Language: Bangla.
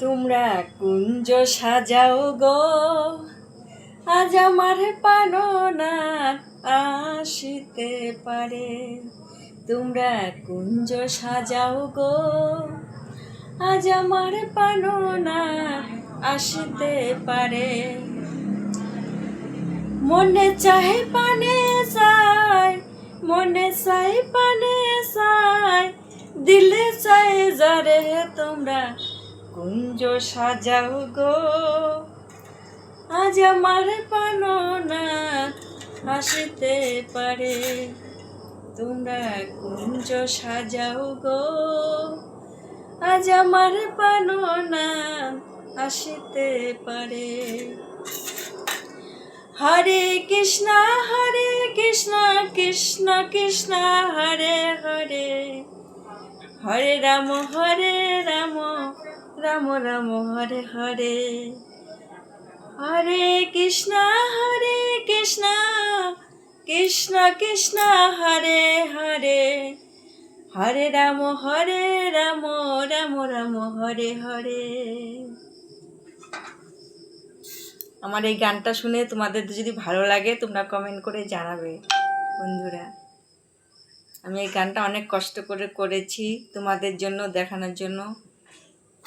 তোমরা কুঞ্জ সাজাও গো, আজ আমার পালনার আসিতে পারে। তোমরা কুঞ্জ সাজাও গো, আজ আমার পালনার আসিতে পারে। মনে চাহে পানে চাই, মনে চাই পানে চাই, দিলে চাই যারে। তোমরা কুঞ্জ সাজাও গো, আজ আমার পালনা আসিতে পারে। তোমরা কুঞ্জ সাজাও গো, আজ আমার পালনা আসিতে পারে। হরে কৃষ্ণ কৃষ্ণ কৃষ্ণ হরে হরে, হরে রাম রাম রাম হরে হরে। হরে কৃষ্ণ কৃষ্ণ কৃষ্ণ হরে হরে, হরে রাম রাম রাম হরে হরে। আমার এই গানটা শুনে তোমাদের যদি ভালো লাগে তোমরা কমেন্ট করে জানাবে বন্ধুরা। আমি এই গানটা অনেক কষ্ট করে করেছি তোমাদের জন্য, দেখানোর জন্য।